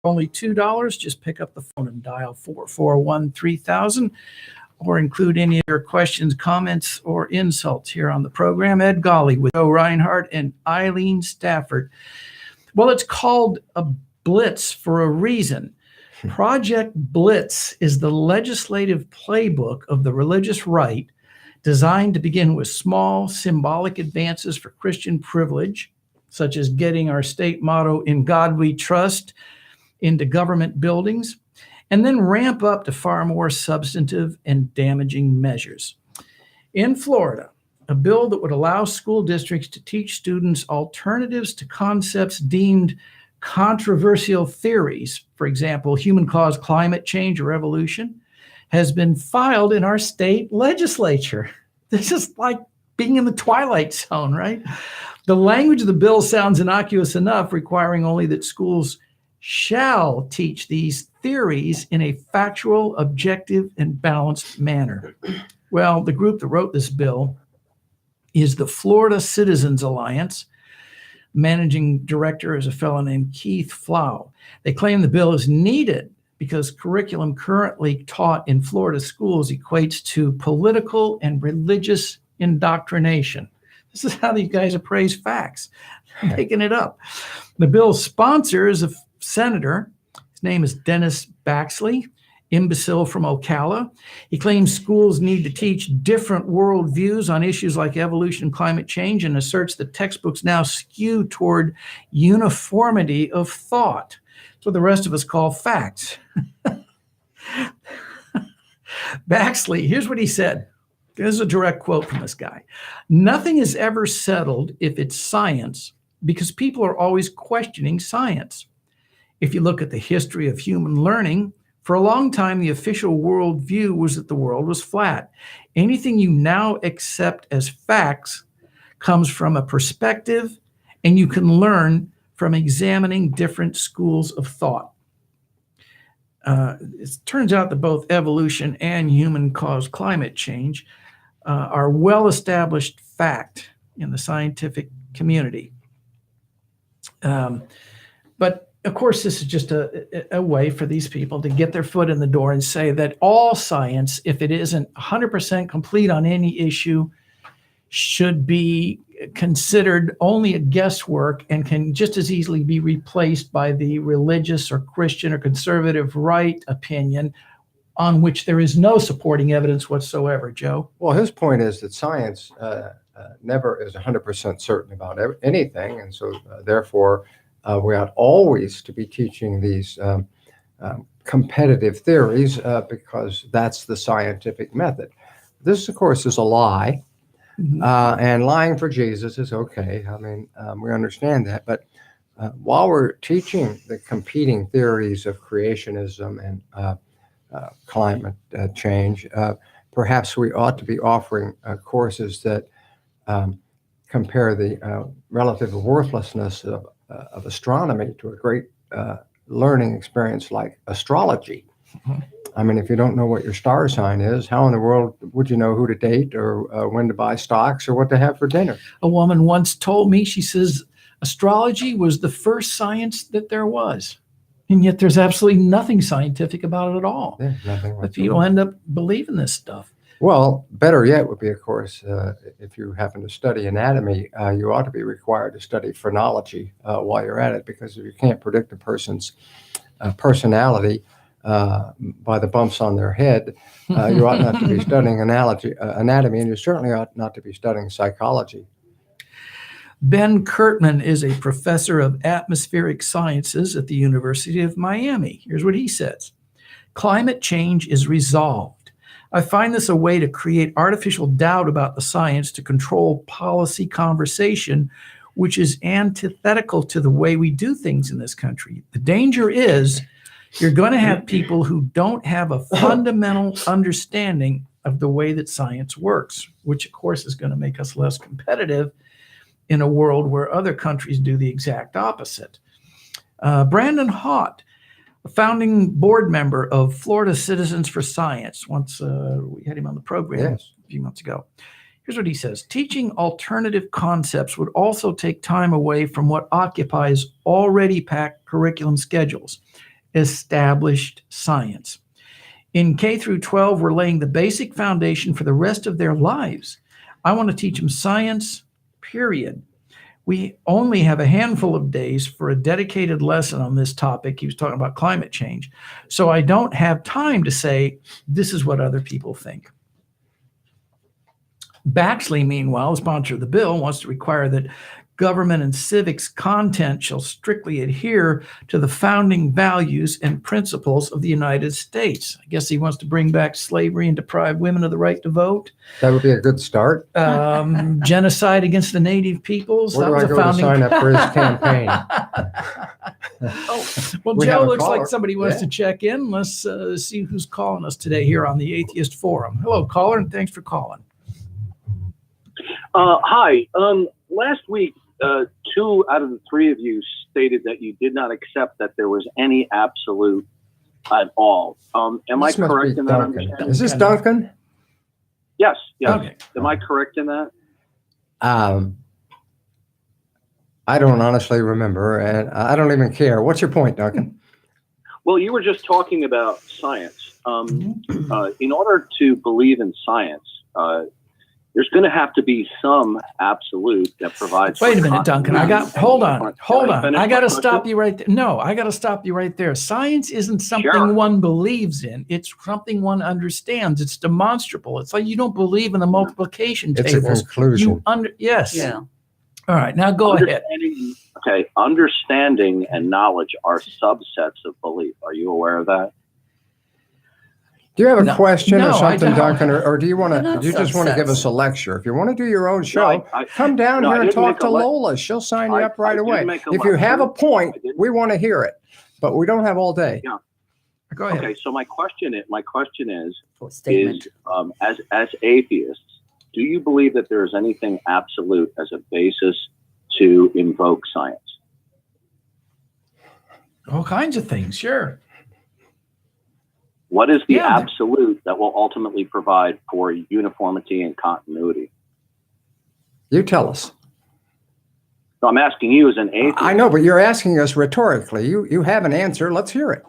only $2. Just pick up the phone and dial 441-3000 or include any of your questions, comments, or insults here on the program. Ed Golly with Joe Reinhardt and Eileen Stafford. Well, it's called a blitz for a reason. Project Blitz is the legislative playbook of the religious right, designed to begin with small symbolic advances for Christian privilege, such as getting our state motto, "In God We Trust," into government buildings, and then ramp up to far more substantive and damaging measures. In Florida, a bill that would allow school districts to teach students alternatives to concepts deemed controversial theories, for example, human-caused climate change or evolution, has been filed in our state legislature. This is like being in the Twilight Zone, right? The language of the bill sounds innocuous enough, requiring only that schools shall teach these theories in a factual, objective, and balanced manner. Well, the group that wrote this bill is the Florida Citizens Alliance. Managing director is a fellow named Keith Flau. They claim the bill is needed because curriculum currently taught in Florida schools equates to political and religious indoctrination. This is how these guys appraise facts. They're making it up. The bill's sponsor is a senator. His name is Dennis Baxley, imbecile from Ocala. He claims schools need to teach different worldviews on issues like evolution and climate change, and asserts that textbooks now skew toward uniformity of thought. That's what the rest of us call facts. Baxley, here's what he said. This is a direct quote from this guy. "Nothing is ever settled if it's science, because people are always questioning science. If you look at the history of human learning, for a long time, the official worldview was that the world was flat. Anything you now accept as facts comes from a perspective, and you can learn from examining different schools of thought." It turns out that both evolution and human-caused climate change are well-established fact in the scientific community. But of course, this is just a way for these people to get their foot in the door and say that all science, if it isn't 100% complete on any issue, should be considered only a guesswork and can just as easily be replaced by the religious or Christian or conservative right opinion on which there is no supporting evidence whatsoever. Joe? Well, his point is that science never is 100% certain about anything, and so therefore we ought always to be teaching these competitive theories because that's the scientific method. This, of course, is a lie, and lying for Jesus is okay. I mean, we understand that, but while we're teaching the competing theories of creationism and climate change, perhaps we ought to be offering courses that compare the relative worthlessness of astronomy to a great learning experience like astrology. I mean, if you don't know what your star sign is, how in the world would you know who to date or when to buy stocks or what to have for dinner? A woman once told me, she says, astrology was the first science that there was. And yet there's absolutely nothing scientific about it at all. Yeah, nothing. But people end up believing this stuff. Well, better yet would be, of course, if you happen to study anatomy, you ought to be required to study phrenology while you're at it, because if you can't predict a person's personality by the bumps on their head, you ought not to be studying anatomy, and you certainly ought not to be studying psychology. Ben Kirtman is a professor of atmospheric sciences at the University of Miami. Here's what he says. "Climate change is resolved. I find this a way to create artificial doubt about the science to control policy conversation, which is antithetical to the way we do things in this country. The danger is you're going to have people who don't have a fundamental understanding of the way that science works, which of course is going to make us less competitive in a world where other countries do the exact opposite." Brandon Haught, a founding board member of Florida Citizens for Science. Once we had him on the program a few months ago. Here's what he says. "Teaching alternative concepts would also take time away from what occupies already packed curriculum schedules. established science. In K through 12, we're laying the basic foundation for the rest of their lives. I want to teach them science, period. We only have a handful of days for a dedicated lesson on this topic. He was talking about climate change. So I don't have time to say, this is what other people think. Baxley, meanwhile, the sponsor of the bill, wants to require that government and civics content shall strictly adhere to the founding values and principles of the United States. I guess he wants to bring back slavery and deprive women of the right to vote. That would be a good start. Genocide against the native peoples. Where do I go to sign up for his campaign? Well, We Joe, have a looks like caller. somebody wants to check in. Let's see who's calling us today here on the Atheist Forum. Hello, caller, and thanks for calling. Hi. Last week, 2 out of the 3 of you stated that you did not accept that there was any absolute at all. Am I This must correct be in that Duncan. understanding? Is this Duncan? Yes. Yes. Okay. Am I correct in that? I don't honestly remember, and I don't even care. What's your point, Duncan? Well, you were just talking about science. In order to believe in science, there's going to have to be some absolute that provides. Wait a for minute, Duncan. continuity. Hold on. finish I got to my stop question? you right there. No, I got to stop you right there. Science isn't something Sure. one believes in. It's something one understands. It's demonstrable. It's like you don't believe in the multiplication It's a tables. conclusion. Yes. Yeah. All right. Now go ahead. Understanding and knowledge are subsets of belief. Are you aware of that? Do you have a No. question No, or I something, don't. Duncan, or do you want They're to? not Do you just want to give subsets. us a lecture? If you want to do your own show, I- come down no, I here and didn't talk make to a Lola. She'll sign you I- up right I did away. make a If you have a lecture. point, I didn't- we want to hear it, but we don't have all day. Yeah. Go ahead. Okay, so my question is, Statement. as atheists, do you believe that there is anything absolute as a basis to invoke science? All kinds of things. Sure. What is the Yeah, absolute that will ultimately provide for uniformity and continuity? You tell us. So I'm asking you as an atheist. I know, but you're asking us rhetorically. You have an answer. Let's hear it.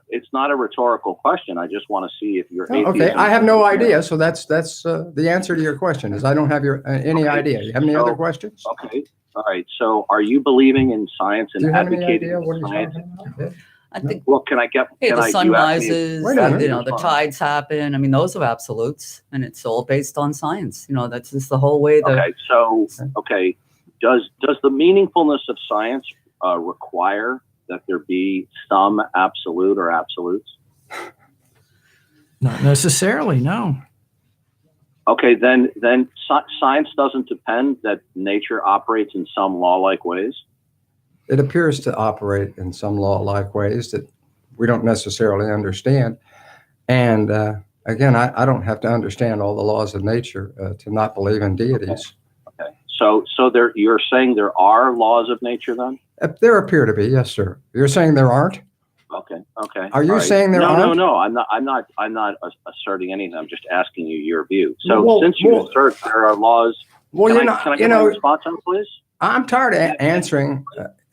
It's not a rhetorical question. I just want to see if you're atheist. Okay, I have no idea. So that's the answer to your question. Is I don't have any Okay, idea. You have any so- other questions? Okay. All right. So are you believing in science and Do you have any advocating idea what for he's science? talking about? I think, Well, can I get? hey, can the I, sun you asked me- rises, Wait a minute. the tides happen. I mean, those are absolutes, and it's all based on science. That's just the whole way. Okay. So, okay. Does the meaningfulness of science require that there be some absolute or absolutes? Not necessarily. No. Okay, then science doesn't depend that nature operates in some law-like ways. It appears to operate in some law-like ways that we don't necessarily understand. And again, I don't have to understand all the laws of nature to not believe in deities. Okay, so you're saying there are laws of nature then? There appear to be, yes, sir. You're saying there aren't? Okay. Are you All right. saying there aren't? No. I'm not asserting anything. I'm just asking you your view. So Well, since you well- assert there are laws, Well, can you're I not. get my response on, please? I'm tired of answering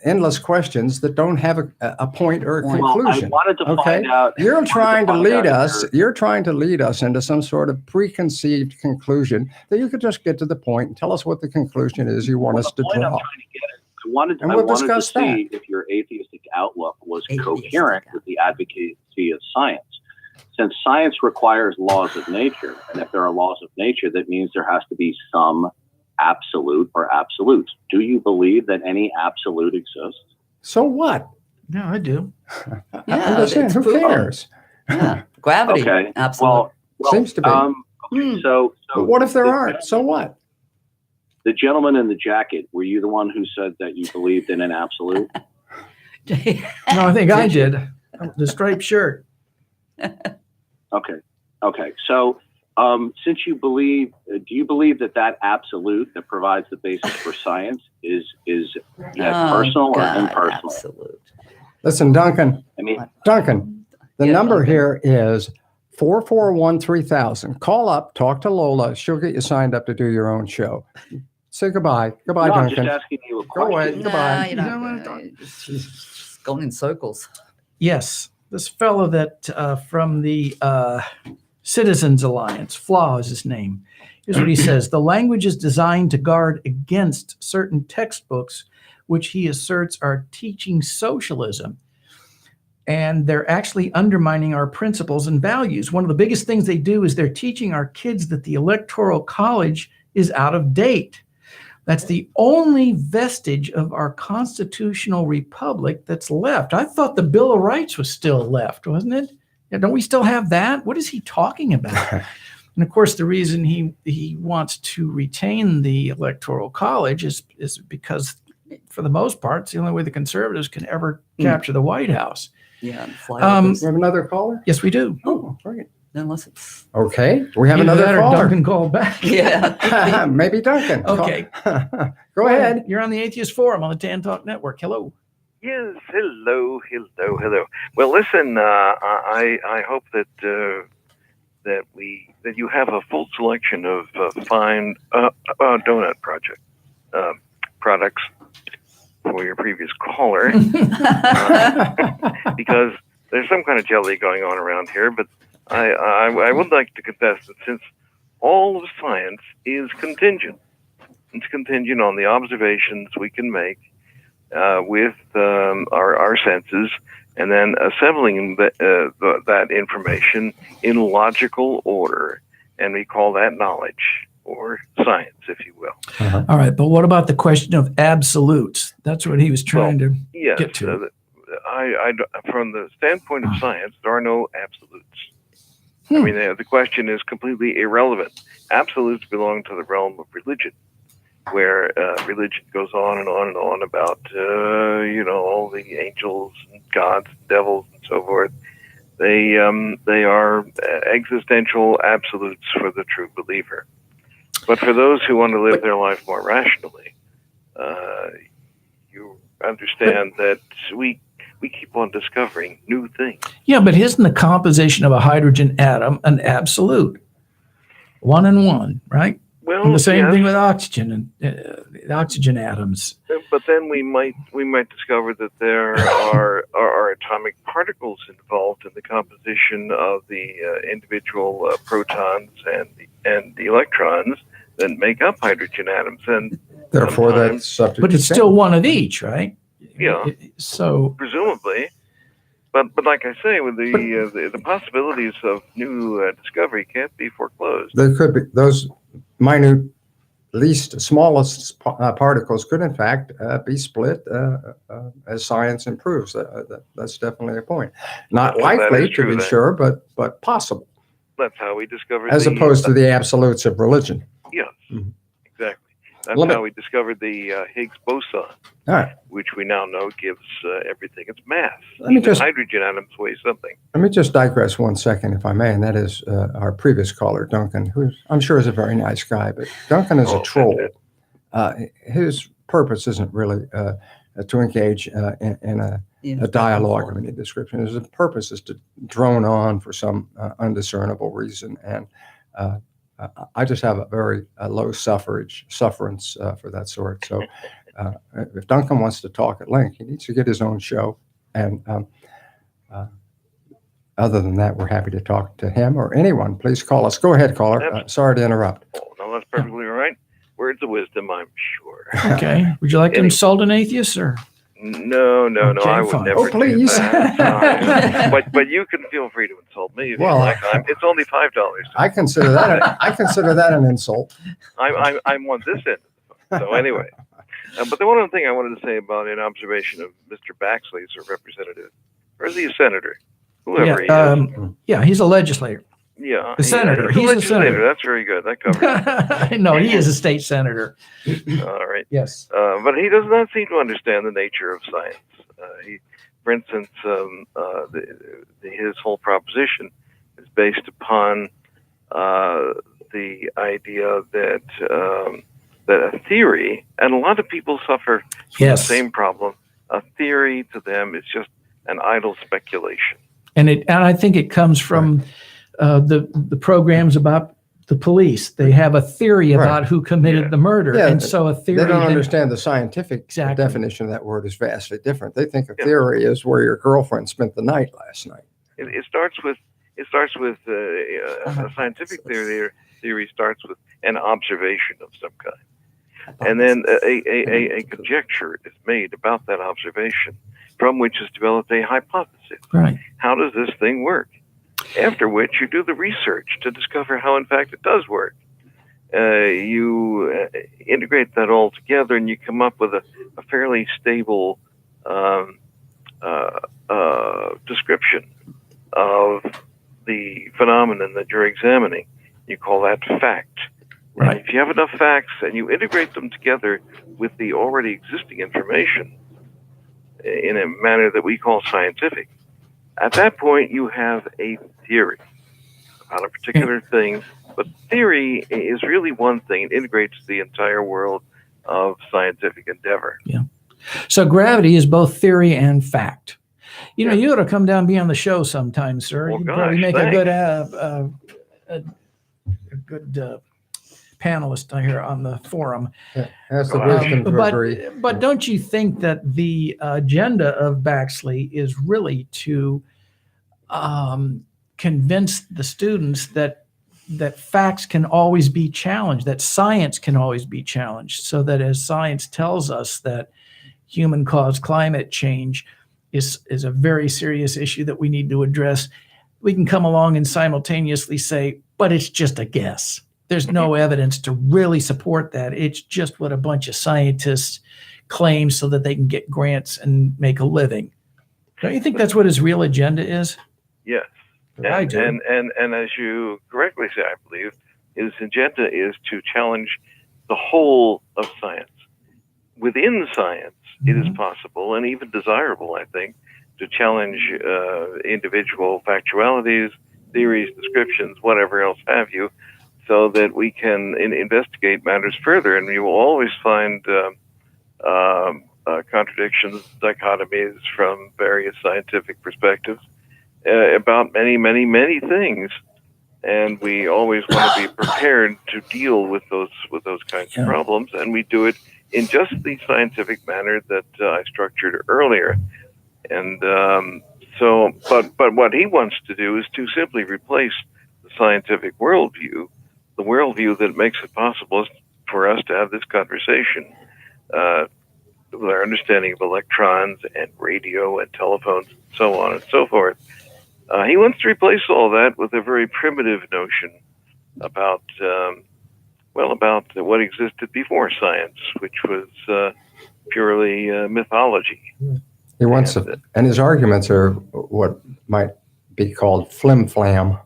endless questions that don't have a point or a Well, conclusion. Well, I wanted to Okay. find out. You're trying to find lead out if us. there- You're trying to lead us into some sort of preconceived conclusion that you could just get to the point and tell us what the conclusion is you want us to The point I'm draw. trying to get at, I wanted And we'll to discuss see if your atheistic outlook was Atheistic coherent with the advocacy of science. Since science requires laws of nature, and if there are laws of nature, that means there has to be some absolute or absolutes. Do you believe that any absolute exists? So what? No, I do. I'm Yeah, just saying, it's who proven. cares? Yeah, gravity. Okay. Absolute. Well, Seems to be. Okay, so But what if there aren't? So what? the gentleman in the jacket, were you the one who said that you believed in an absolute? No, I think I did. The striped shirt. Okay. So, since you believe, do you believe that absolute that provides the basis for science is personal or impersonal? Absolute. Listen, Duncan, I mean, the Yeah, number Duncan. here is 441-3000. Call up, talk to Lola. She'll get you signed up to do your own show. Say goodbye. Goodbye, no, I'm just Duncan. asking you a Go away. question. Goodbye. Nah, you're not gonna- just going in circles. Yes, this fellow that from the Citizens Alliance, Flaw is his name. Here's what he says. The language is designed to guard against certain textbooks, which he asserts are teaching socialism. And they're actually undermining our principles and values. One of the biggest things they do is they're teaching our kids that the Electoral College is out of date. That's the only vestige of our constitutional republic that's left. I thought the Bill of Rights was still left, wasn't it? Yeah, don't we still have that? What is he talking about? And of course, the reason he wants to retain the Electoral College is because, for the most part, it's the only way the conservatives can ever capture the White House. Yeah. We have another caller? Yes, we do. Oh, great. Unless it's Okay, we have Either another that or caller. Duncan called back. yeah. Maybe Duncan. Okay. Go ahead. You're on the Atheist Forum on the Tan Talk Network. Hello. Yes, hello. Well, listen, I hope that that you have a full selection of fine donut products for your previous caller, because there's some kind of jelly going on around here. But I would like to confess that since all of science is contingent, it's contingent on the observations we can make with our senses, and then assembling that information in logical order, and we call that knowledge or science, if you will. Uh-huh. All right, but what about the question of absolutes? That's what he was trying to Yes, get to. from the standpoint of science, there are no absolutes. I mean, the question is completely irrelevant. Absolutes belong to the realm of religion, where religion goes on and on and on about, all the angels and gods and devils and so forth. They are existential absolutes for the true believer. But for those who want to live their life more rationally, you understand that we keep on discovering new things. Yeah, but isn't the composition of a hydrogen atom an absolute? 1 and 1, right? Well, And the same yes, thing with oxygen and the oxygen atoms. but then we might discover that there are atomic particles involved in the composition of the individual protons and the electrons that make up hydrogen atoms, and Therefore, sometimes- that's subject But to it's still change. one of each, right? Yeah. So, presumably. But like I say, with the possibilities of new discovery can't be foreclosed. There could be those minute, smallest particles could, in fact, be split as science improves. That's definitely a point. Not Well, that likely is to true, be then. sure, but possible, That's how we discovered as opposed to the absolutes of religion. Yes, Mhm. exactly. That's Let me- how we discovered the Higgs boson, All right. which we now know gives everything its mass. Let me Even just- hydrogen atoms weigh something. Let me just digress 1 second, if I may, and that is our previous caller, Duncan, who I'm sure is a very nice guy, but Duncan is a Oh, troll. fantastic. His purpose isn't really to engage in a dialogue of any description. His purpose is to drone on for some undiscernible reason, and I just have a very low sufferance for that sort. So if Duncan wants to talk at length, he needs to get his own show, and other than that, we're happy to talk to him or anyone. Please call us. Go ahead, caller. Sorry to interrupt. Oh, no, that's perfectly all right. Words of wisdom, I'm sure. okay. Would you like to Anyway. insult an atheist, or? No, Okay, I would fine. never. Oh, please. Do that. but you can feel free to insult me if Well, you like. It's only $5. I consider that an insult. I'm on this end. So anyway, but the one other thing I wanted to say about an observation of Mr. Baxley as a representative, or is he a senator? Whoever he is. Yeah, he's a legislator. Yeah, The senator. He's a He's a legislator. senator. That's very good. That covers No, he is a state senator. it. All right. Yes. But he does not seem to understand the nature of science. For instance, his whole proposition is based upon the idea that a theory, and a lot of people suffer from Yes. the same problem. A theory to them is just an idle speculation. And I think it comes from the programs about the police. They have a theory Right. about who committed Yeah. the murder. Yeah, And so a theory. They don't then- understand the scientific Exactly. definition of that word is vastly different. They think a Yeah. theory is where your girlfriend spent the night last night. It starts with a scientific theory starts with an observation of some kind, and then a conjecture is made about that observation, from which is developed a hypothesis. Right. How does this thing work? After which you do the research to discover how, in fact, it does work. You integrate that all together, and you come up with a fairly stable description of the phenomenon that you're examining. You call that fact. Right. And if you have enough facts and you integrate them together with the already existing information in a manner that we call scientific, at that point you have a theory about a particular thing. But theory is really one thing. It integrates the entire world of scientific endeavor. So gravity is both theory and fact. You know, you ought to come down and be on the show sometime, sir. Well, You'd probably gosh, make thanks. a good panelist here on the forum. Yeah, that's the Wow. wisdom to agree. But don't you think that the agenda of Baxley is really to convince the students that facts can always be challenged, that science can always be challenged, so that as science tells us that human-caused climate change is a very serious issue that we need to address, we can come along and simultaneously say, but it's just a guess. There's no evidence to really support that. It's just what a bunch of scientists claim so that they can get grants and make a living. Don't you think that's what his real agenda is? Yes. I do. And as you correctly say, I believe, his agenda is to challenge the whole of science. Within science, it is possible and even desirable, I think, to challenge individual factualities, theories, descriptions, whatever else have you, so that we can investigate matters further. And you will always find contradictions, dichotomies from various scientific perspectives about many, many, many things. And we always want to be prepared to deal with those kinds of problems. And we do it in just the scientific manner that I structured earlier. And but what he wants to do is to simply replace the scientific worldview, the worldview that makes it possible for us to have this conversation with our understanding of electrons and radio and telephones and so on and so forth. He wants to replace all that with a very primitive notion about what existed before science, which was purely mythology. He wants to, and his arguments are what might be called flim-flam.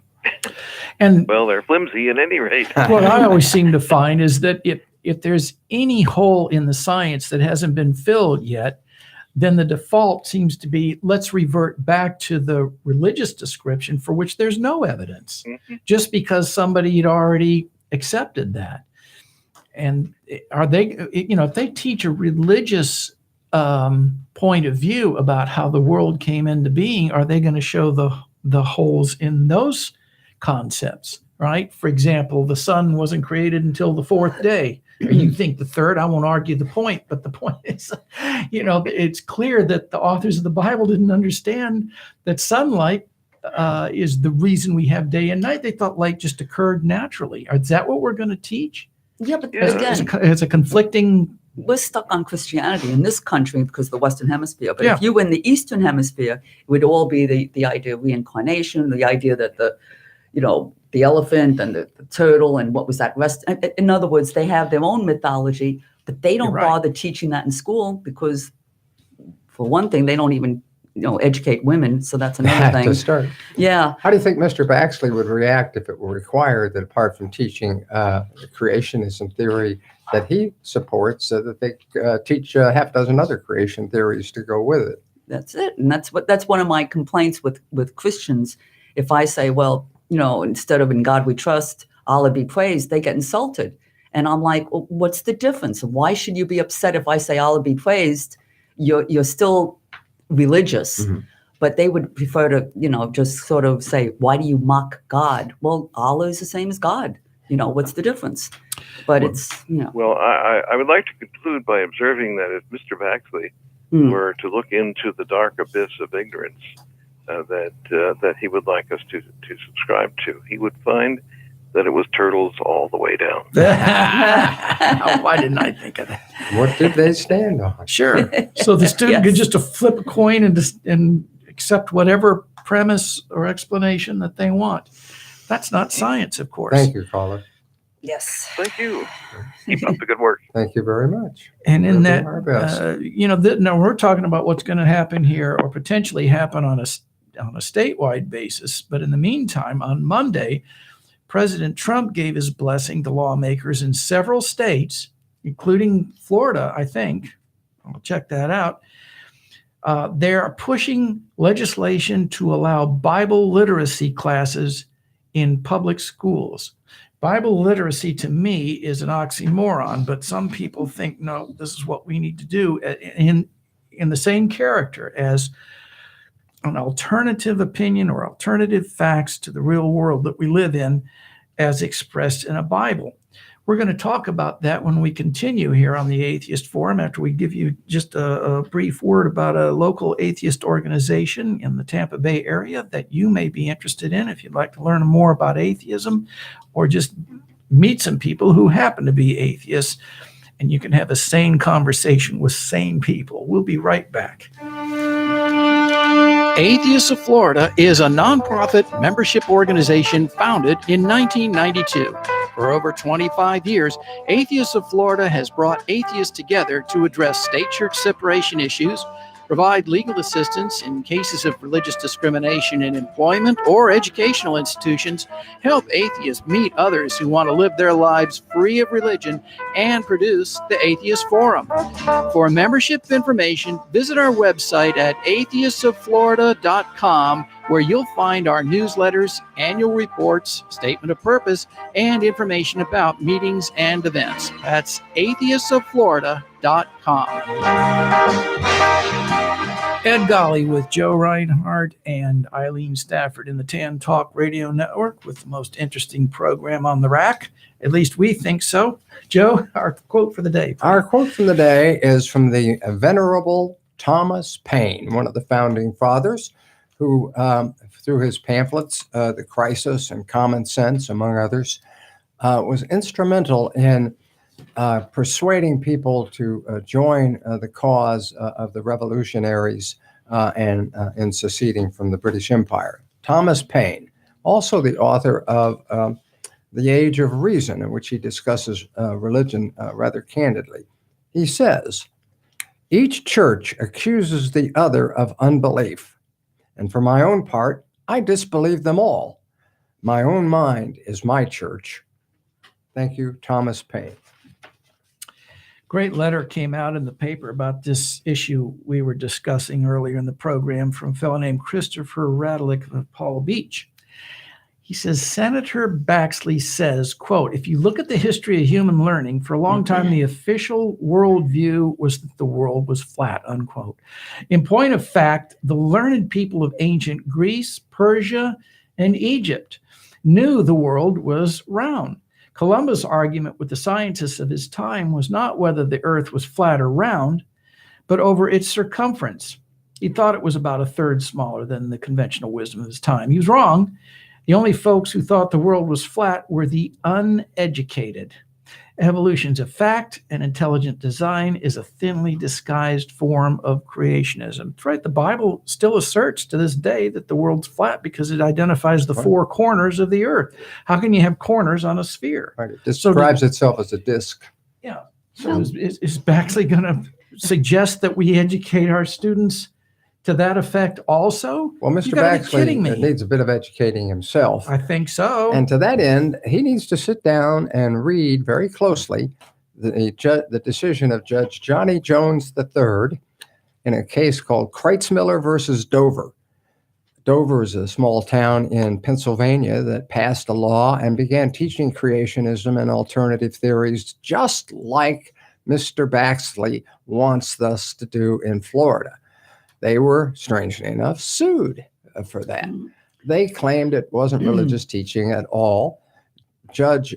And Well, they're flimsy at any rate. what I always seem to find is that if there's any hole in the science that hasn't been filled yet, then the default seems to be, let's revert back to the religious description for which there's no evidence, just because somebody had already accepted that. And are they, if they teach a religious point of view about how the world came into being, are they going to show the holes in those concepts, right? For example, the sun wasn't created until the fourth day. Or you think the third? I won't argue the point, but the point is, it's clear that the authors of the Bible didn't understand that sunlight is the reason we have day and night. They thought light just occurred naturally. Is that what we're going to teach? Yeah, but Yeah. again, It's a conflicting. we're stuck on Christianity in this country because of the Western Hemisphere. But Yeah. if you were in the Eastern Hemisphere, it would all be the idea of reincarnation, the idea that the elephant and the turtle and what was that rest. In other words, they have their own mythology, but they don't You're right. bother teaching that in school because, for one thing, they don't even educate women. So that's another To thing. start. Yeah. How do you think Mr. Baxley would react if it were required that, apart from teaching creationism theory that he supports, that they teach half a dozen other creation theories to go with it? That's it. And that's one of my complaints with Christians. If I say, well, instead of "in God we trust, Allah be praised," they get insulted. And I'm like, well, what's the difference? Why should you be upset if I say Allah be praised? You're still religious. Mm-hmm. But they would prefer to, just sort of say, why do you mock God? Well, Allah is the same as God. what's the difference? But it's, Well, I would like to conclude by observing that if Mr. Baxley were to look into the dark abyss of ignorance that he would like us to subscribe to, he would find that it was turtles all the way down. Why didn't I think of that? What did they stand on? Sure. So the student could Yes. just flip a coin and accept whatever premise or explanation that they want. That's not science, of course. Thank you, caller. yes. Thank you. Keep up the good work. Thank you very much. And in We'll that, do our best. now we're talking about what's going to happen here or potentially happen on a statewide basis. But in the meantime, on Monday, President Trump gave his blessing to lawmakers in several states, including Florida, I think. I'll check that out. They are pushing legislation to allow Bible literacy classes in public schools. Bible literacy to me is an oxymoron, but some people think, no, this is what we need to do in the same character as an alternative opinion or alternative facts to the real world that we live in as expressed in a Bible. We're going to talk about that when we continue here on the Atheist Forum after we give you just a brief word about a local atheist organization in the Tampa Bay area that you may be interested in if you'd like to learn more about atheism or just meet some people who happen to be atheists and you can have a sane conversation with sane people. We'll be right back. Atheists of Florida is a nonprofit membership organization founded in 1992. For over 25 years, Atheists of Florida has brought atheists together to address state-church separation issues, provide legal assistance in cases of religious discrimination in employment or educational institutions, help atheists meet others who want to live their lives free of religion, and produce the Atheist Forum. For membership information, visit our website at atheistofflorida.com, where you'll find our newsletters, annual reports, statement of purpose, and information about meetings and events. That's atheistofflorida.com. Ed Golly with Joe Reinhardt and Eileen Stafford in the Tan Talk Radio Network with the most interesting program on the rack. At least we think so. Joe, our quote for the day. Our quote from the day is from the Venerable Thomas Paine, one of the founding fathers, who, through his pamphlets, The Crisis and Common Sense, among others, was instrumental in persuading people to join the cause of the revolutionaries and in seceding from the British Empire. Thomas Paine, also the author of The Age of Reason, in which he discusses religion rather candidly. He says, "Each church accuses the other of unbelief, and for my own part, I disbelieve them all. My own mind is my church." Thank you, Thomas Paine. Great letter came out in the paper about this issue we were discussing earlier in the program from a fellow named Christopher Radlick of Palm Beach. He says, Senator Baxley says, quote, "If you look at the history of human learning, for a long time, the official worldview was that the world was flat," unquote. In point of fact, the learned people of ancient Greece, Persia, and Egypt knew the world was round. Columbus' argument with the scientists of his time was not whether the earth was flat or round, but over its circumference. He thought it was about a third smaller than the conventional wisdom of his time. He was wrong. The only folks who thought the world was flat were the uneducated. Evolution's a fact, and intelligent design is a thinly disguised form of creationism. That's right. The Bible still asserts to this day that the world's flat because it identifies the four corners of the earth. How can you have corners on a sphere? Right. It describes itself as a disc. Yeah. So is Baxley going to suggest that we educate our students to that effect also? Well, Mr. You gotta be Baxley kidding me. needs a bit of educating himself. I think so. And to that end, he needs to sit down and read very closely the decision of Judge Johnny Jones III in a case called Kreitzmiller versus Dover. Dover is a small town in Pennsylvania that passed a law and began teaching creationism and alternative theories, just like Mr. Baxley wants us to do in Florida. They were, strangely enough, sued for that. They claimed it wasn't religious teaching at all. Judge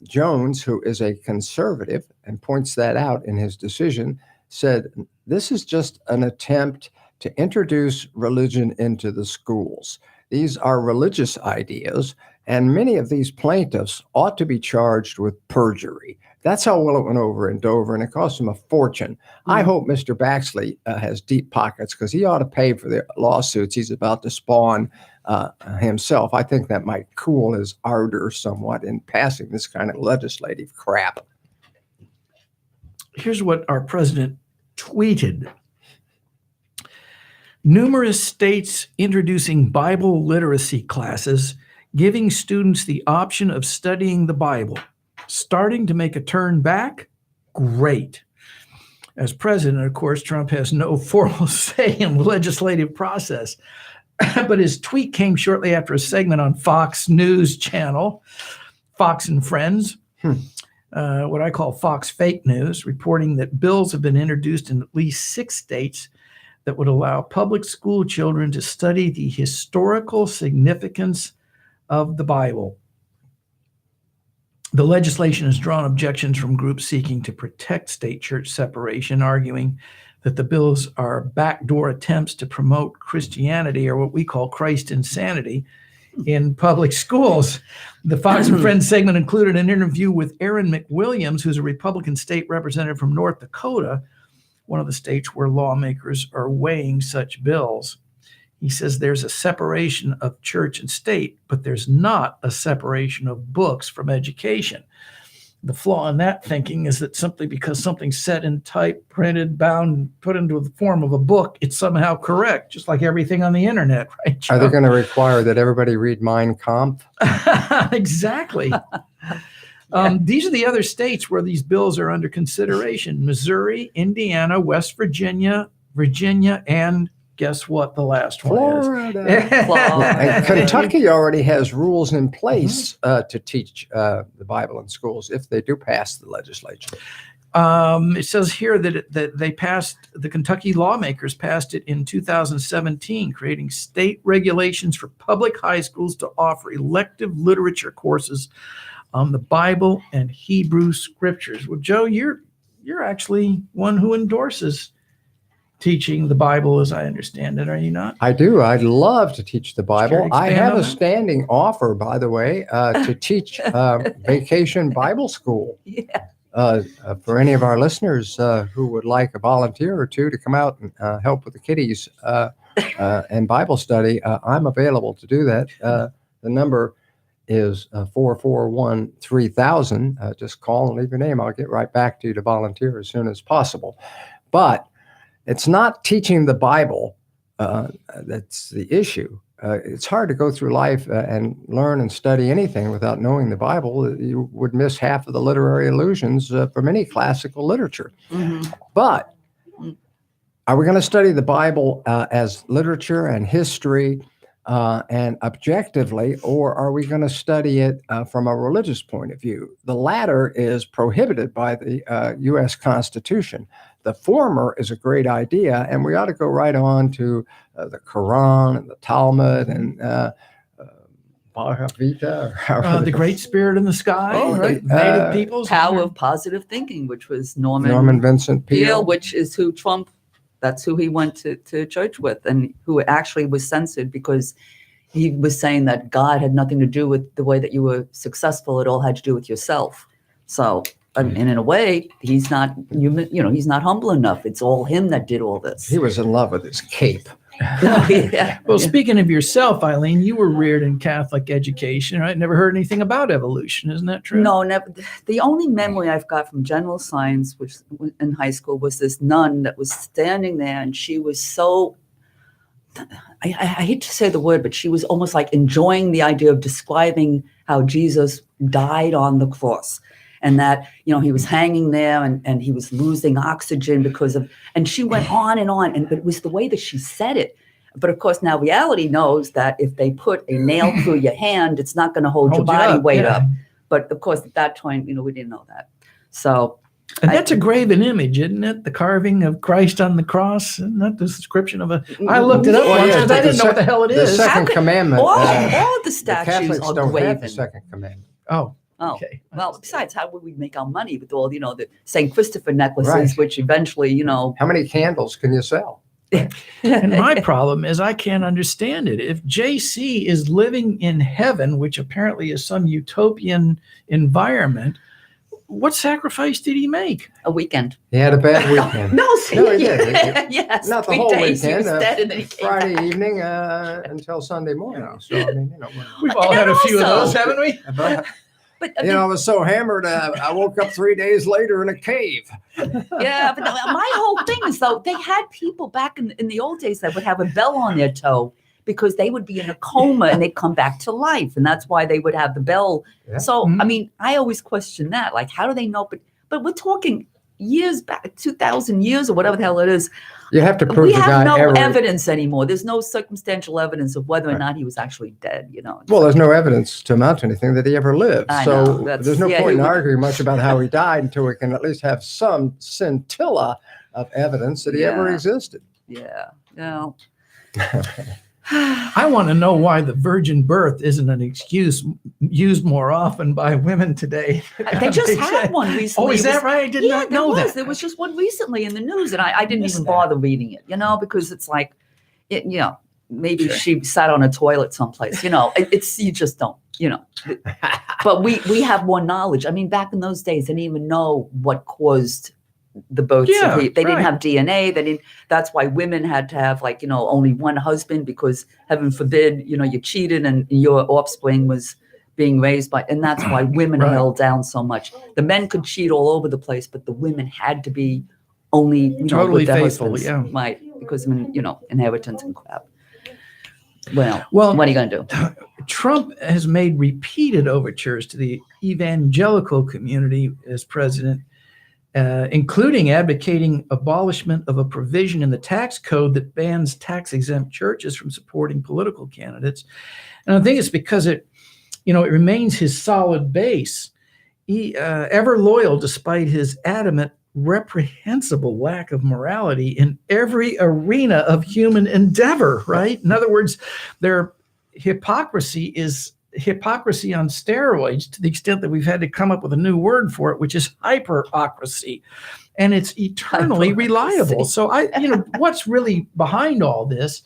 Jones, who is a conservative and points that out in his decision, said this is just an attempt to introduce religion into the schools. These are religious ideas, and many of these plaintiffs ought to be charged with perjury. That's how well it went over in Dover, and it cost him a fortune. I hope Mr. Baxley has deep pockets, because he ought to pay for the lawsuits he's about to spawn himself. I think that might cool his ardor somewhat in passing this kind of legislative crap. Here's what our president tweeted. Numerous states introducing Bible literacy classes, giving students the option of studying the Bible. Starting to make a turn back? Great. As president, of course, Trump has no formal say in the legislative process. But his tweet came shortly after a segment on Fox News channel, Fox and Friends, what I call Fox fake news, reporting that bills have been introduced in at least 6 states that would allow public school children to study the historical significance of the Bible. The legislation has drawn objections from groups seeking to protect state church separation, arguing that the bills are backdoor attempts to promote Christianity, or what we call Christ insanity, in public schools. The Fox and Friends segment included an interview with Aaron McWilliams, who's a Republican state representative from North Dakota, one of the states where lawmakers are weighing such bills. He says there's a separation of church and state, but there's not a separation of books from education. The flaw in that thinking is that simply because something's set in type, printed, bound, put into the form of a book, it's somehow correct, just like everything on the internet, right, Joe? Are they going to require that everybody read Mein Kampf? Exactly. These are the other states where these bills are under consideration: Missouri, Indiana, West Virginia, and guess what the last one is? Florida. And Kentucky already has rules in place to teach the Bible in schools if they do pass the legislation. It says here that they passed, the Kentucky lawmakers passed it in 2017, creating state regulations for public high schools to offer elective literature courses on the Bible and Hebrew scriptures. Well, Joe, you're actually one who endorses teaching the Bible, as I understand it, are you not? I do. I'd love to teach the Bible. I have on a that? standing offer, by the way, to teach vacation Bible school. Yeah. For any of our listeners who would like a volunteer or two to come out and help with the kiddies and Bible study, I'm available to do that. The number is 441-3000. Just call and leave your name. I'll get right back to you to volunteer as soon as possible. But it's not teaching the Bible that's the issue. It's hard to go through life and learn and study anything without knowing the Bible. You would miss half of the literary illusions from any classical literature. Mm-hmm. But are we going to study the Bible as literature and history and objectively, or are we going to study it from a religious point of view? The latter is prohibited by the U.S. Constitution. The former is a great idea, and we ought to go right on to the Quran and the Talmud and Bhagavad Gita. The Great Spirit in the Sky, right? Native peoples. Power of Positive Thinking, which was Norman Vincent Peale, which is who Trump, that's who he went to church with, and who actually was censored because he was saying that God had nothing to do with the way that you were successful. It all had to do with yourself. So, and in a way, he's not, he's not humble enough. It's all him that did all this. he was in love with his cape. Yeah. Well, speaking of yourself, Eileen, you were reared in Catholic education, right? Never heard anything about evolution. Isn't that true? No, never. The only memory I've got from general science, which in high school, was this nun that was standing there, and she was so, I hate to say the word, but she was almost like enjoying the idea of describing how Jesus died on the cross. And that, he was hanging there and he was losing oxygen because of, and she went on, but it was the way that she said it. But of course, now reality knows that if they put a nail through your hand, it's not going to hold your body weight up. But of course, at that time, we didn't know that. So. And that's a graven image, isn't it? The carving of Christ on the cross. Isn't that the description of I looked it up once because I didn't know what the hell it is. The second commandment. All the statues Catholics are don't have the graven. second commandment. Oh, Oh, Okay. well, besides, how would we make our money with all, the St. Christopher necklaces, Right. which eventually, How many candles can you sell? And my problem is I can't understand it. If JC is living in heaven, which apparently is some utopian environment, what sacrifice did he make? a weekend. He had a bad weekend. No, see, No, he did. yes, Not the 3 whole days he weekend. was dead and then he came Friday back. evening until Sunday morning. So, I mean, We've all And had a few of also- those, haven't we? but, But I was so hammered, I woke up 3 days later in a cave. yeah, but my whole thing is though they had people back in the old days that would have a bell on their toe because they would be in a coma and they'd come back to life, and that's why they would have the bell. Yeah. So Mhm. I mean, I always question that, like, how do they know? But we're talking years back, 2,000 years or whatever the hell it is. You have to prove We the have guy no ever. evidence anymore. There's no circumstantial evidence of whether or Right. not he was actually dead. Well, there's no evidence to amount to anything that he ever lived. I So know, that's- there's no yeah, point he in would- arguing much about how he died until we can at least have some scintilla of evidence that he ever Yeah. existed. Yeah, no. I want to know why the virgin birth isn't an excuse used more often by women today. They just had one recently. Oh, is It that was- right? I did yeah, not know there was. that. There was just one recently in the news, and I didn't Missed even that. bother reading it, because it's like, maybe Sure. she sat on a toilet someplace, it's, you just don't, but we have more knowledge. I mean, back in those days, they didn't even know what caused the births. Yeah, They didn't right. have DNA. That's why women had to have only one husband, because heaven forbid, you cheated and your offspring was being raised by, and that's why women Right. held down so much. The men could cheat all over the place, but the women had to be only, Totally with their faithful, husbands. yeah. Right, because of, inheritance and crap. Well, Well, what are you going to do? Trump has made repeated overtures to the evangelical community as president, including advocating abolishment of a provision in the tax code that bans tax-exempt churches from supporting political candidates. And I think it's because it remains his solid base. He ever loyal despite his adamant, reprehensible lack of morality in every arena of human endeavor, right? In other words, their hypocrisy is hypocrisy on steroids, to the extent that we've had to come up with a new word for it, which is hyperocracy. And it's eternally Hyperocracy. reliable. So what's really behind all this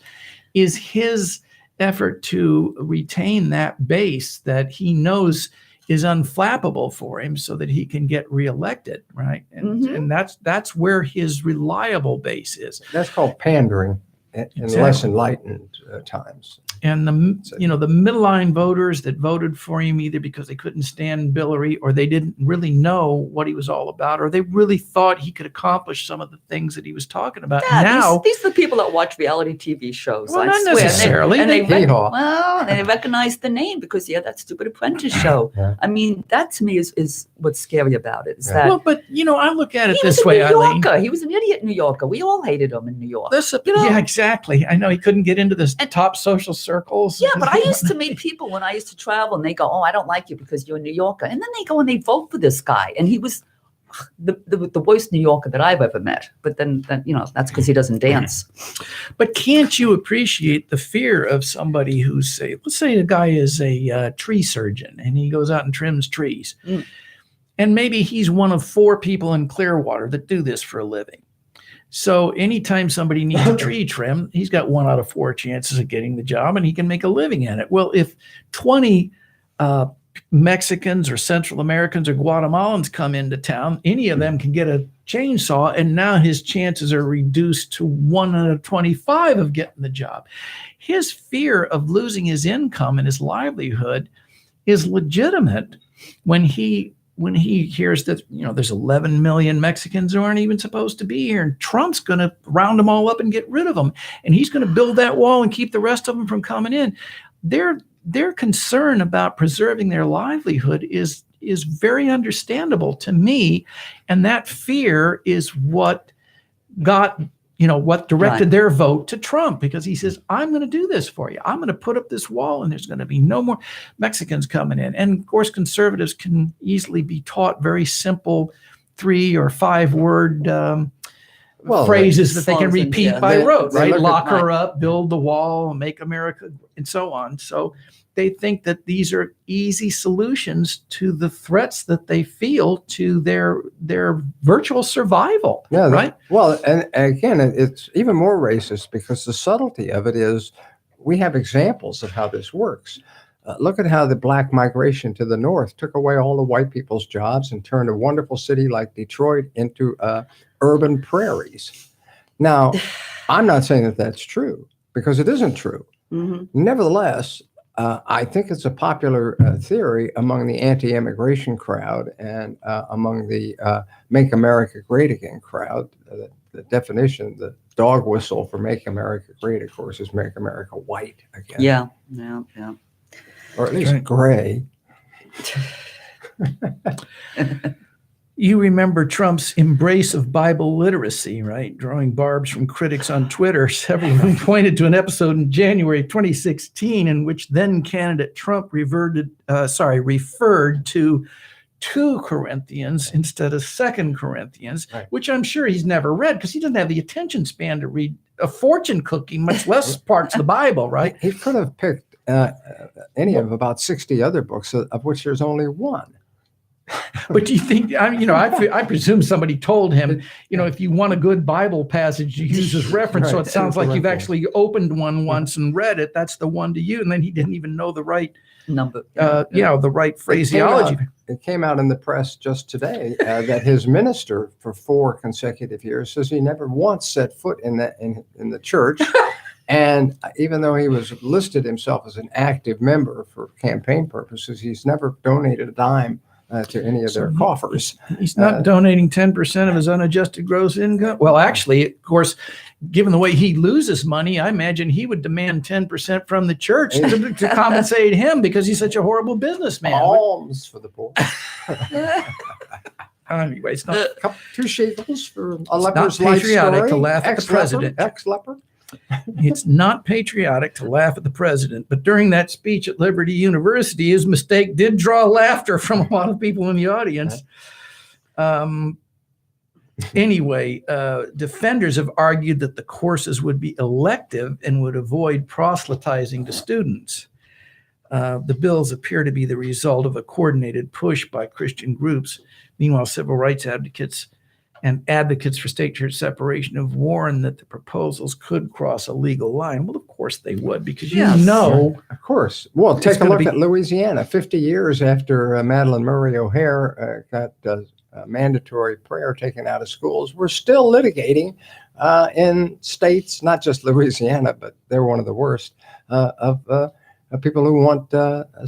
is his effort to retain that base that he knows is unflappable for him so that he can get reelected, right? And, Mhm. and that's where his reliable base is. That's called pandering in Exactly. less enlightened times. And the middle line voters that voted for him either because they couldn't stand Hillary or they didn't really know what he was all about, or they really thought he could accomplish some of the things that he was talking about. Yeah, Now, these are the people that watch reality TV shows. Well, I not swear. necessarily. And they Hee-haw. they recognize the name because that stupid Apprentice show. Yeah. I mean, that to me is what's scary about it. Is Yeah. that well, but I look at it he was this a way, New Eileen. Yorker. He was an idiot New Yorker. We all hated him in New York. Yeah, exactly. I know he couldn't get into the top social circles. Yeah, but I used to meet people when I used to travel, and they go, "Oh, I don't like you because you're a New Yorker," and then they go and they vote for this guy, and he was the worst New Yorker that I've ever met. But then that's because he doesn't dance. But can't you appreciate the fear of somebody who's let's say a guy is a tree surgeon and he goes out and trims trees. Mm. And maybe he's one of 4 people in Clearwater that do this for a living. So anytime somebody needs a tree trim, he's got 1 out of 4 chances of getting the job and he can make a living at it. Well, if 20 Mexicans or Central Americans or Guatemalans come into town, any of them can get a chainsaw, and now his chances are reduced to 1 out of 25 of getting the job. His fear of losing his income and his livelihood is legitimate when he hears that there's 11 million Mexicans who aren't even supposed to be here, and Trump's going to round them all up and get rid of them, and he's going to build that wall and keep the rest of them from coming in. Their concern about preserving their livelihood is very understandable to me, and that fear is what got what directed Right. their vote to Trump, because he says, I'm going to do this for you. I'm going to put up this wall and there's going to be no more Mexicans coming in. And of course, conservatives can easily be taught very simple 3 or 5 word Well, phrases that they can slogans, repeat yeah. by They- rote, they right? look at- Lock her up, build the wall, make America, and so on. So they think that these are easy solutions to the threats that they feel to their virtual survival, Yeah, right? Well, and again, it's even more racist because the subtlety of it is we have examples of how this works. Look at how the black migration to the north took away all the white people's jobs and turned a wonderful city like Detroit into urban prairies. Now, I'm not saying that that's true because it isn't true. Nevertheless, I think it's a popular theory among the anti-immigration crowd and among the Make America Great Again crowd. The definition, the dog whistle for Make America Great, of course, is Make America White again. Yeah. Or at least Right. gray. You remember Trump's embrace of Bible literacy, right? Drawing barbs from critics on Twitter. Several of them pointed to an episode in January 2016 in which then candidate Trump referred to 2 Corinthians instead of 2 Corinthians, Right. which I'm sure he's never read because he doesn't have the attention span to read a fortune cookie, much less parts of the Bible, right? He could have picked any of about 60 other books, of which there's only one. But do you think, I presume somebody told him, if you want a good Bible passage, you use as reference. So Right. it sounds like you've Corinthians. actually opened one once and read it. That's the one to use. And then he didn't even know the right, Number. the right phraseology. It came out in the press just today that his minister for 4 consecutive years says he never once set foot in the church. And even though he was listed himself as an active member for campaign purposes, he's never donated a dime to any of their coffers. He's not donating 10% of his unadjusted gross income. Well, actually, of course, given the way he loses money, I imagine he would demand 10% from the church to compensate him because he's such a horrible businessman. Alms for the poor. Anyway, it's not 2 shekels for a not leper's life patriotic story. to laugh at the president. Ex-leper. It's not patriotic to laugh at the president, but during that speech at Liberty University, his mistake did draw laughter from a lot of people in the audience. Anyway, defenders have argued that the courses would be elective and would avoid proselytizing to students. The bills appear to be the result of a coordinated push by Christian groups. Meanwhile, civil rights advocates and advocates for state church separation have warned that the proposals could cross a legal line. Well, of course they would, because Yes. Of course. Well, It's take a gonna look be- at Louisiana. 50 years after Madeleine Murray O'Hair got mandatory prayer taken out of schools, we're still litigating in states, not just Louisiana, but they're one of the worst, of people who want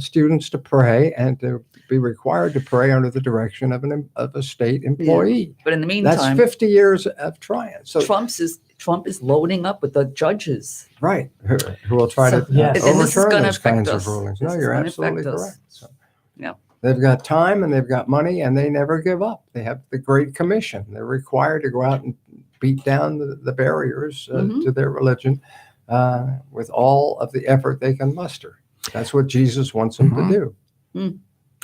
students to pray and to be required to pray under the direction of a state employee. But in the That's meantime, 50 years of trying. So Trump is loading up with the judges. right, who will try So, to yes. and this is overturn gonna those affect kinds us. of rulings. This No, is you're gonna absolutely affect us. correct. So, Yeah. they've got time and they've got money and they never give up. They have the Great Commission. They're required to go out and beat down the barriers Mhm. to their religion with all of the effort they can muster. That's what Jesus wants them Mhm. to do.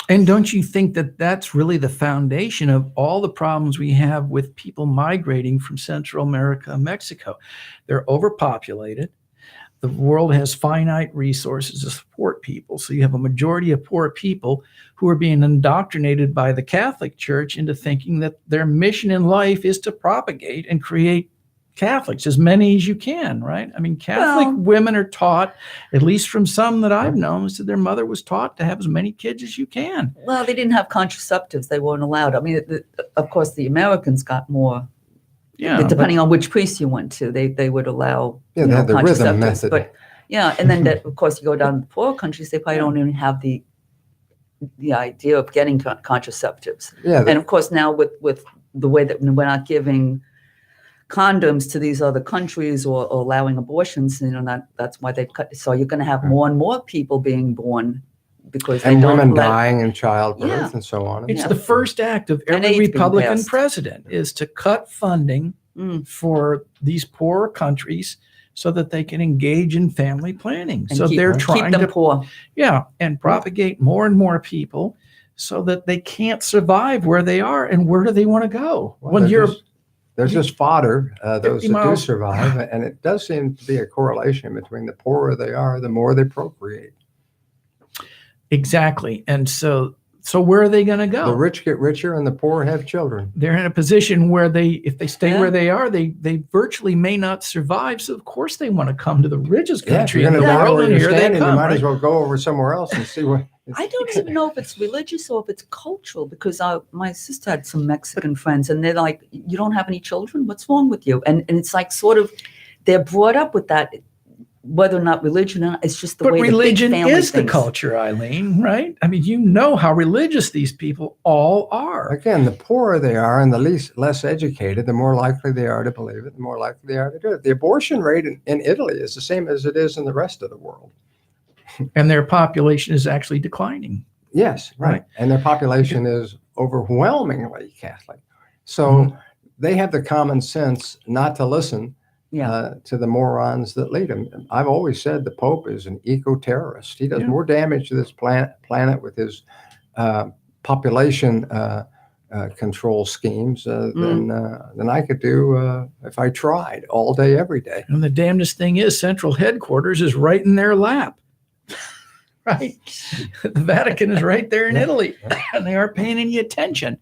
And don't you think that that's really the foundation of all the problems we have with people migrating from Central America and Mexico? They're overpopulated. The world has finite resources to support people. So you have a majority of poor people who are being indoctrinated by the Catholic Church into thinking that their mission in life is to propagate and create Catholics, as many as you can, right? I mean, Catholic Well- women are taught, at least from some that I've known, that their mother was taught to have as many kids as you can. Well, they didn't have contraceptives. They weren't allowed. I mean, of course, the Americans got more. Yeah, Depending on which priest you went to, they would allow Yeah, they had the rhythm contraceptives. method. But yeah, and then of course you go down to the poor countries, they probably don't even have the idea of getting contraceptives. Yeah, And of course now with the way that we're not giving condoms to these other countries or allowing abortions, that's why they've cut. So you're going to have more and more people being born because they and don't women let- dying in childbirth Yeah. and so on. it's Yeah. the first act of And every AIDS being Republican passed. president is to cut funding Mm. for these poorer countries so that they can engage in family planning. And So keep, they're keep trying them to, poor. and propagate more and more people so that they can't survive where they are. And where do they want to go? Well, When they're you're just- They're just fodder, those 50 that do miles. survive. And it does seem to be a correlation between the poorer they are, the more they procreate. Exactly. And so where are they going to The go? rich get richer and the poor have children. They're in a position where if they stay Yeah. where they are, they virtually may not survive. So of course they want to come to the richest Yeah, if country you're in going the to die world, where and you're here they standing, you come. might Right? as well go over somewhere else and see what. I don't even know if it's religious or if it's cultural, because my sister had some Mexican friends and they're like, you don't have any children? What's wrong with you? And it's like sort of, they're brought up with that, whether or not religion, or not, it's just the But way religion the big family is the thinks. culture, Eileen, right? I mean, you know how religious these people all are. Again, the poorer they are and the less educated, the more likely they are to believe it, the more likely they are to do it. The abortion rate in Italy is the same as it is in the rest of the world. And their population is actually declining. Yes, right. Right. And their population is overwhelmingly Catholic. So Mhm. they have the common sense not to listen Yeah. to the morons that lead them. I've always said the Pope is an eco-terrorist. He does Yeah. more damage to this planet with his population control schemes than I could do if I tried all day, every day. And the damnedest thing is central headquarters is right in their lap. Right? The Vatican is right there in Yeah. Italy, and they aren't paying any attention.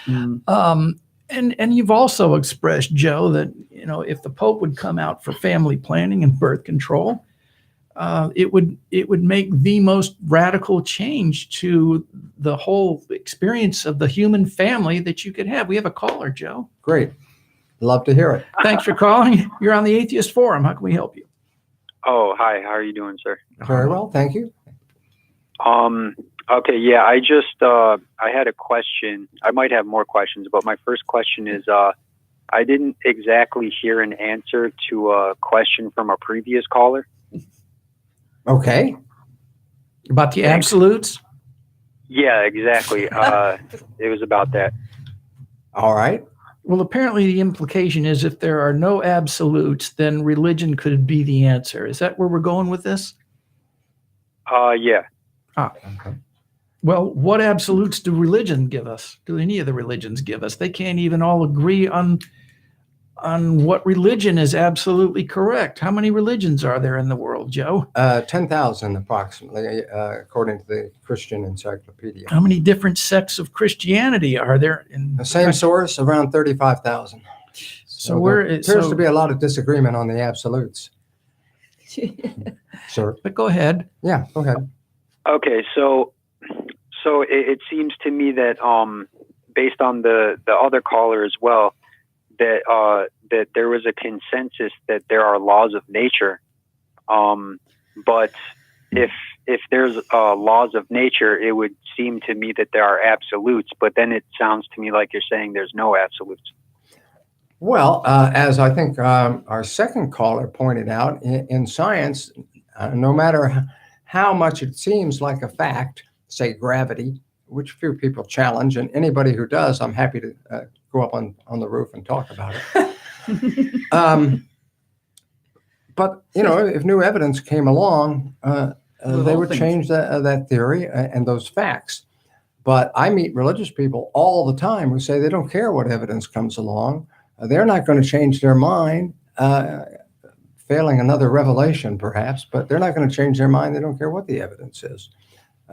Mm. And you've also expressed, Joe, that if the Pope would come out for family planning and birth control, it would make the most radical change to the whole experience of the human family that you could have. We have a caller, Joe. Great. Love to hear it. Thanks for calling. You're on the Atheist Forum. How can we help you? Oh, hi. How are you doing, sir? Very well. Thank you. Okay. Yeah, I just, I had a question. I might have more questions, but my first question is, I didn't exactly hear an answer to a question from a previous caller. Okay. About the Thanks. absolutes? Yeah, exactly. It was about that. All right. Well, apparently the implication is if there are no absolutes, then religion could be the answer. Is that where we're going with this? Yeah. Okay. Well, what absolutes do religion give us? Do any of the religions give us? They can't even all agree on what religion is absolutely correct. How many religions are there in the world, Joe? 10,000 approximately, according to the Christian Encyclopedia. How many different sects of Christianity are there? The same source, around 35,000. So there appears to be a lot of disagreement on the absolutes. Sir. But go ahead. Yeah, go ahead. Okay. So it seems to me that, based on the other caller as well, that there was a consensus that there are laws of nature. But if there's laws of nature, it would seem to me that there are absolutes, but then it sounds to me like you're saying there's no absolutes. Well, as I think our second caller pointed out, in science, no matter how much it seems like a fact, say gravity, which few people challenge, and anybody who does, I'm happy to go up on the roof and talk about it. But, if new evidence came along, they would change that theory and those facts. But I meet religious people all the time who say they don't care what evidence comes along. They're not going to change their mind, failing another revelation perhaps, but they're not going to change their mind. They don't care what the evidence is.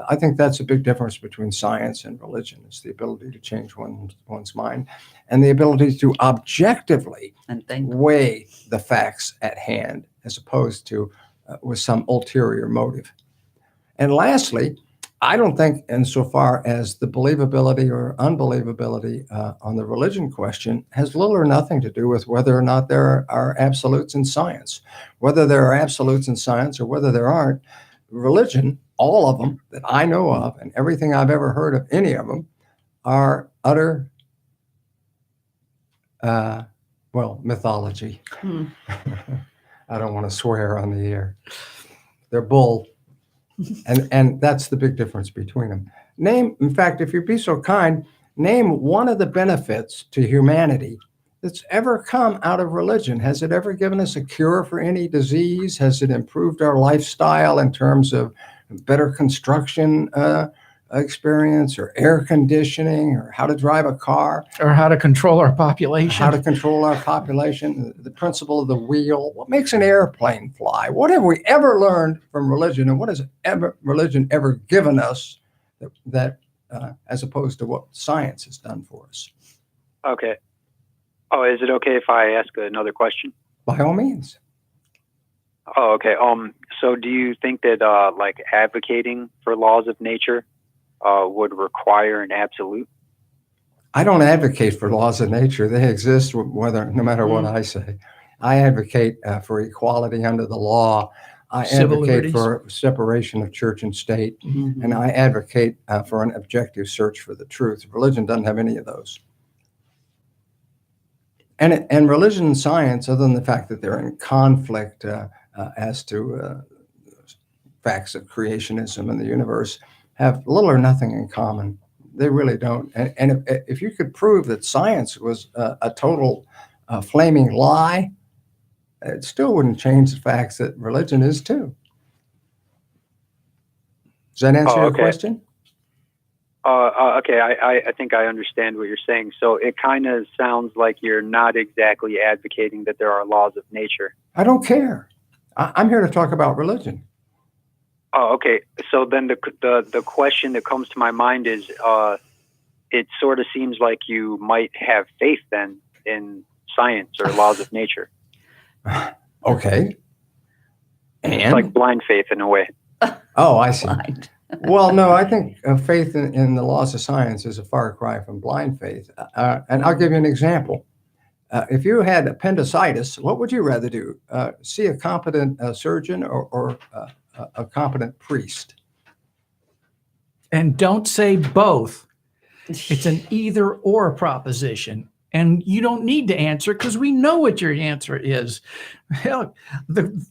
I think that's a big difference between science and religion. It's the ability to change one's mind and the ability to objectively And think. weigh the facts at hand as opposed to with some ulterior motive. And lastly, I don't think insofar as the believability or unbelievability on the religion question has little or nothing to do with whether or not there are absolutes in science. Whether there are absolutes in science or whether there aren't, religion, all of them that I know of and everything I've ever heard of any of them are utter, mythology. I don't want to swear on the air. They're bull. And that's the big difference between them. In fact, if you'd be so kind, name one of the benefits to humanity that's ever come out of religion. Has it ever given us a cure for any disease? Has it improved our lifestyle in terms of better construction experience or air conditioning or how to drive a car, Or how to control our population. how to control our population, the principle of the wheel, what makes an airplane fly? What have we ever learned from religion, and what has religion ever given us that as opposed to what science has done for us? Okay. Oh, is it okay if I ask another question? By all means. Oh, okay. So do you think that like advocating for laws of nature would require an absolute? I don't advocate for laws of nature. They exist no matter what I say. I advocate for equality under the law. I Civil advocate liberties. for separation of church and state, Mhm. and I advocate for an objective search for the truth. Religion doesn't have any of those. And religion and science, other than the fact that they're in conflict as to facts of creationism and the universe, have little or nothing in common. They really don't. And if you could prove that science was a total flaming lie, it still wouldn't change the facts that religion is too. Does that answer your okay. question? Okay, I think I understand what you're saying. So it kind of sounds like you're not exactly advocating that there are laws of nature. I don't care. I'm here to talk about religion. Oh, okay. So then the question that comes to my mind is, it sort of seems like you might have faith then in science or laws of nature. Okay. It's like blind faith in a way. Oh, I see. Blind. Well, no, I think faith in the laws of science is a far cry from blind faith. And I'll give you an example. If you had appendicitis, what would you rather do? See a competent surgeon or a competent priest? And don't say both. It's an either or proposition. And you don't need to answer because we know what your answer is. Hell,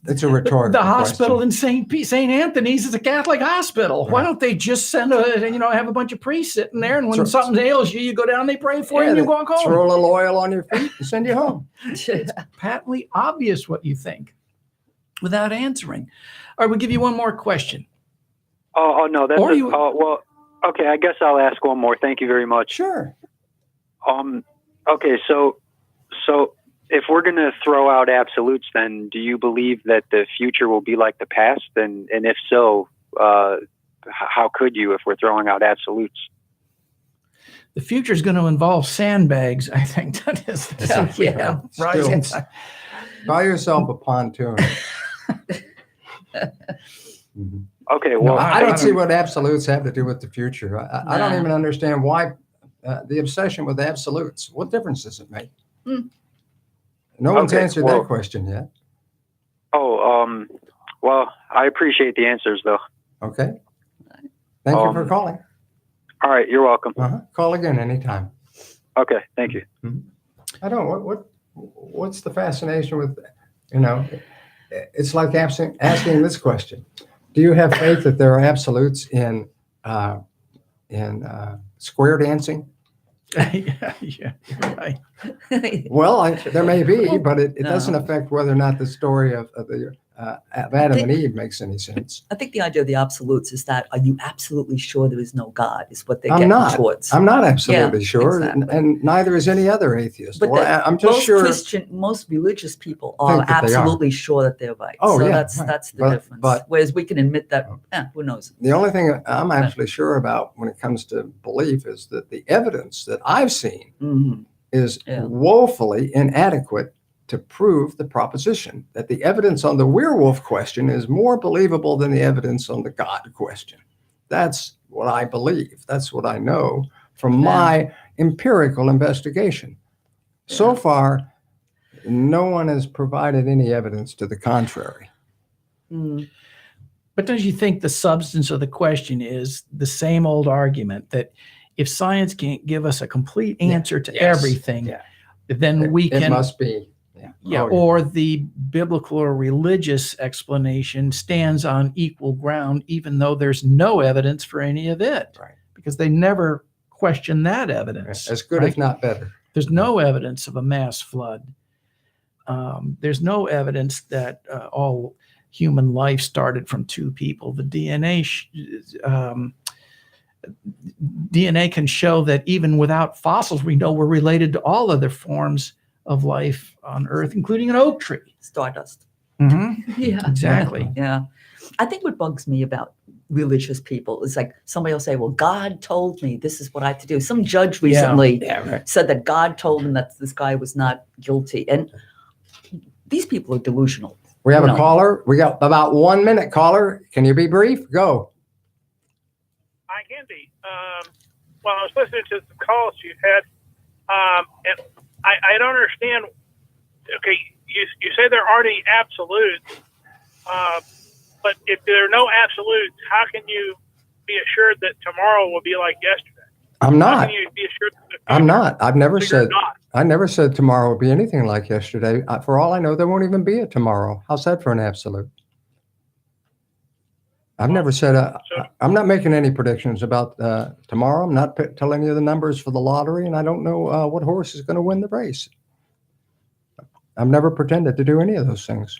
It's a rhetorical the hospital question. in St. Anthony's is a Catholic hospital. Why don't they just send have a bunch of priests sitting there, and when Sure. something ails you, you go down, they pray for you, and you they walk home. Throw a little oil on your feet and send you home. It's patently obvious what you think without answering. All right, we'll give you one more question. Oh no, that's Or you- well. Okay, I guess I'll ask one more. Thank you very much. Sure. Okay, so if we're going to throw out absolutes, then do you believe that the future will be like the past? And if so, how could you if we're throwing out absolutes? The future is going to involve sandbags. I think that is Yeah. rising. Still. Buy yourself a pontoon. Mhm. Okay, well, I don't see what absolutes have to do with the future. I don't Nah. even understand why the obsession with absolutes. What difference does it make? Hmm. No one's Okay, answered well- that question yet. well, I appreciate the answers, though. Okay. Thank you for calling. All right, you're welcome. Call again anytime. Okay, thank you. I don't. What's the fascination with? It's like asking this question: do you have faith that there are absolutes in square dancing? Yeah, right. Well, there may be, but it No. doesn't affect whether or not the story of Adam and Eve makes any sense. I think the idea of the absolutes is that are you absolutely sure there is no God is what they're I'm getting not. towards. I'm not absolutely sure, exactly. and neither is any other atheist. But Well, I'm just sure. most religious people are Think that they are. absolutely sure that they're right. Oh, so yeah, that's right. the But- difference. but- Whereas we can admit that, who knows? The only thing I'm actually sure about when it comes to belief is that the evidence that I've seen Mhm. is Yeah. woefully inadequate to prove the proposition that the evidence on the werewolf question is more believable than the evidence on the God question. That's what I believe. That's what I know from my empirical investigation. So Yeah. far, no one has provided any evidence to the contrary. Mm. But don't you think the substance of the question is the same old argument that if science can't give us a complete answer to Yes. everything, Yeah. then we It can, must be. yeah, Oh, or the biblical or religious explanation stands on equal ground, even though there's no evidence for any of it, Right. because they never question that evidence. As good, right? if not better. There's no evidence of a mass flood. There's no evidence that all human life started from two people. The DNA DNA can show that even without fossils, we know we're related to all other forms of life on Earth, including an oak tree. Stardust. Yeah, exactly. Yeah. I think what bugs me about religious people is like somebody will say, well, God told me this is what I have to do. Some judge recently Right. said that God told him that this guy was not guilty. And these people are delusional. We have No. a caller. We got about 1 minute, caller. Can you be brief? Go. I can be. Well, I was listening to the calls you had, and I don't understand. Okay, you say there aren't any absolutes, but if there are no absolutes, how can you be assured that tomorrow will be like yesterday? I'm How not. can you be assured that I'm not. I've never you're said. not? I never said tomorrow will be anything like yesterday. For all I know, there won't even be a tomorrow. How's that for an absolute? I've never said. I'm not making any predictions about tomorrow. I'm not telling you the numbers for the lottery, and I don't know what horse is going to win the race. I've never pretended to do any of those things.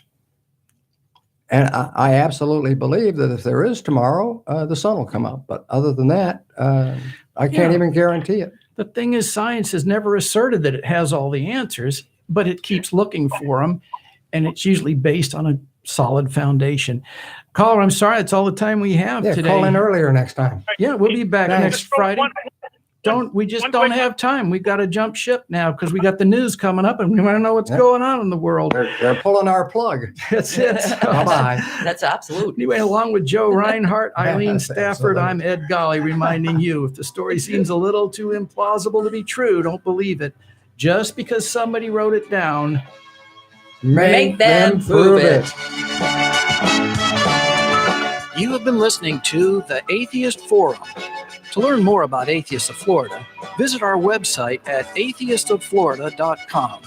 And I absolutely believe that if there is tomorrow, the sun will come up. But other than that, I can't even guarantee it. The thing is, science has never asserted that it has all the answers, but it keeps looking for them, and it's usually based on a solid foundation. Caller, I'm sorry, that's all the time we have Yeah, today. call in earlier next time. Yeah, we'll be back Thanks. next Friday. We just don't have time. We've got to jump ship now because we got the news coming up and we want to know what's going on in the world. They're pulling our plug. That's it. Bye-bye. That's absolute. Anyway, along with Joe Reinhardt, Eileen Stafford, I'm Ed Golly reminding you, if the story seems a little too implausible to be true, don't believe it. Just because somebody wrote it down, Make them prove it. You have been listening to the Atheist Forum. To learn more about Atheists of Florida, visit our website at atheistofflorida.com.